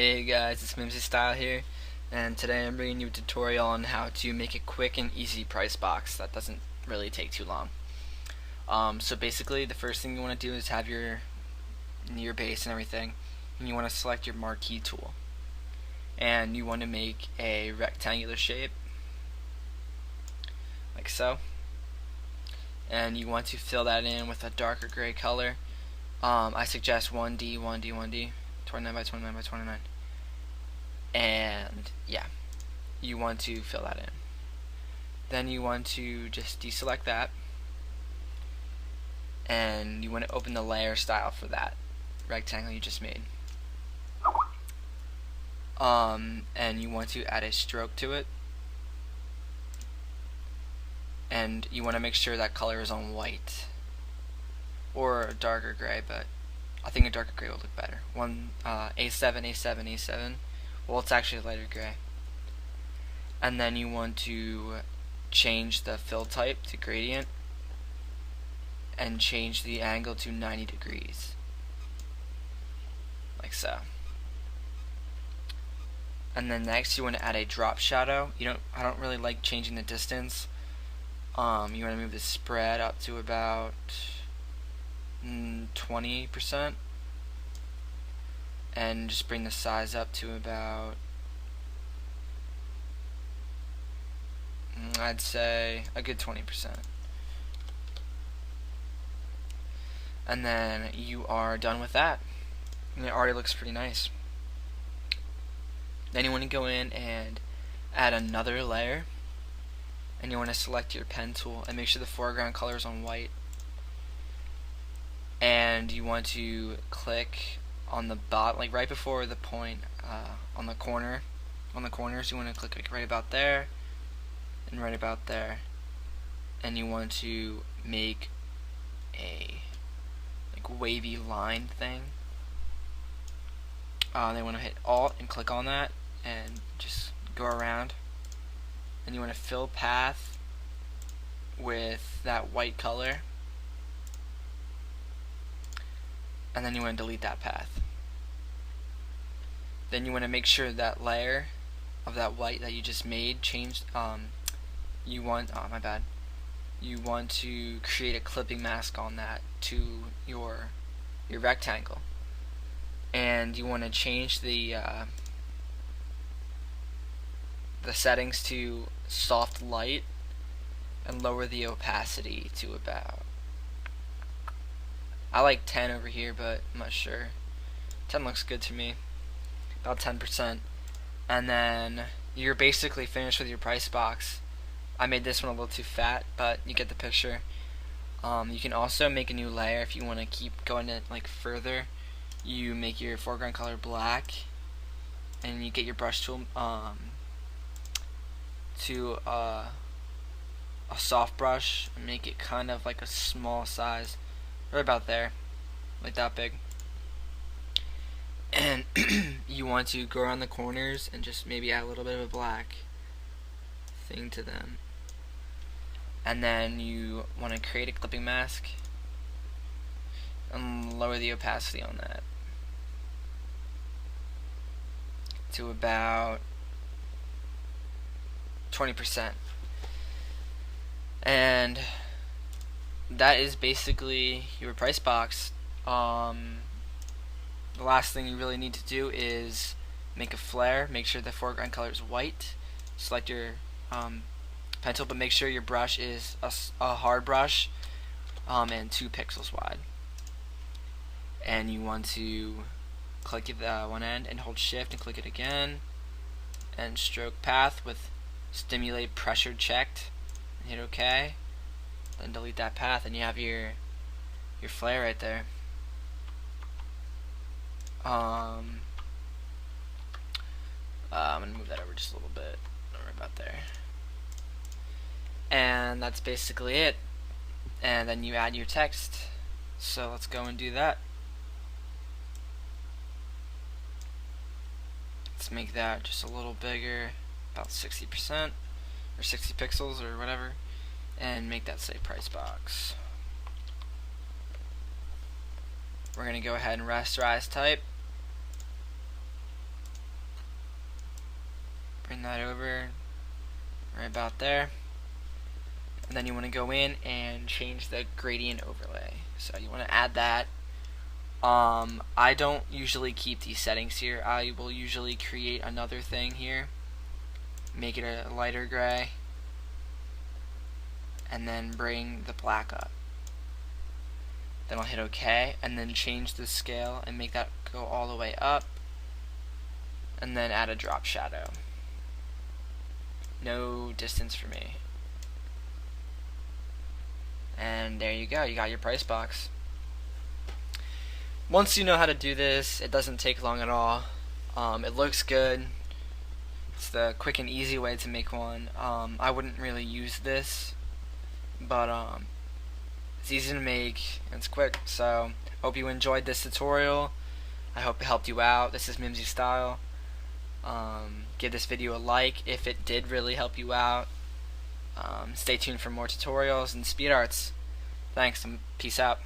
Hey guys, it's MimzyStyle here, and today I'm bringing you a tutorial on how to make a quick and easy price box that doesn't really take too long. So basically, the first thing you want to do is have your base and everything, and you want to select your marquee tool, and you want to make a rectangular shape, like so, and you want to fill that in with a darker gray color. I suggest 1D, 1D, 1D, 29 by 29 by 29. And yeah, you want to fill that in. Then you want to just deselect that, and you want to open the layer style for that rectangle you just made. And you want to add a stroke to it, and you want to make sure that color is on white or a darker gray, but I think a darker gray will look better. A7, A7, A7. Well, it's actually lighter gray. And then you want to change the fill type to gradient and change the angle to 90 degrees, like so. And then next you want to add a drop shadow. I don't really like changing the distance. You want to move the spread up to about 20%, and just bring the size up to about, I'd say a good 20%. And then you are done with that, and it already looks pretty nice. Then you want to go in and add another layer, and you want to select your pen tool and make sure the foreground color is on white, and you want to click on the bottom, like right before the point, on the corners. You want to click like right about there and right about there, and you want to make a like wavy line thing. They want to hit Alt and click on that and just go around, and you want to fill path with that white color, and then you want to delete that path. Then you want to make sure that layer of that white that you just made changed. You want to create a clipping mask on that to your rectangle, and you want to change the settings to soft light and lower the opacity to about, I like 10 over here, but I'm not sure. 10 looks good to me. About 10%. And then you're basically finished with your price box. I made this one a little too fat, but you get the picture. You can also make a new layer if you want to keep going it like further. You make your foreground color black, and you get your brush tool to a soft brush and make it kind of like a small size, right about there, like that big. And you want to go around the corners and just maybe add a little bit of a black thing to them. And then you want to create a clipping mask and lower the opacity on that to about 20%. And that is basically your price box. The last thing you really need to do is make a flare. Make sure the foreground color is white. Select your pencil, but make sure your brush is a hard brush and 2 pixels wide. And you want to click one end and hold shift and click it again, and stroke path with stimulate pressure checked, and hit OK. Then delete that path, and you have your flare right there. I'm gonna move that over just a little bit, right about there. And that's basically it. And then you add your text. So let's go and do that. Let's make that just a little bigger, about 60% or 60 pixels or whatever, and make that say price box. We're going to go ahead and rasterize type, bring that over right about there. And then you want to go in and change the gradient overlay. So you want to add that. I don't usually keep these settings here. I will usually create another thing here, make it a lighter gray, and then bring the black up. Then I'll hit OK, and then change the scale and make that go all the way up, and then add a drop shadow. No distance for me. And there you go, you got your price box. Once you know how to do this, it doesn't take long at all. It looks good. It's the quick and easy way to make one. I wouldn't really use this, but it's easy to make and it's quick. So hope you enjoyed this tutorial. I hope it helped you out. This is MimzyStyle. Give this video a like if it did really help you out. Stay tuned for more tutorials and speed arts. Thanks and peace out.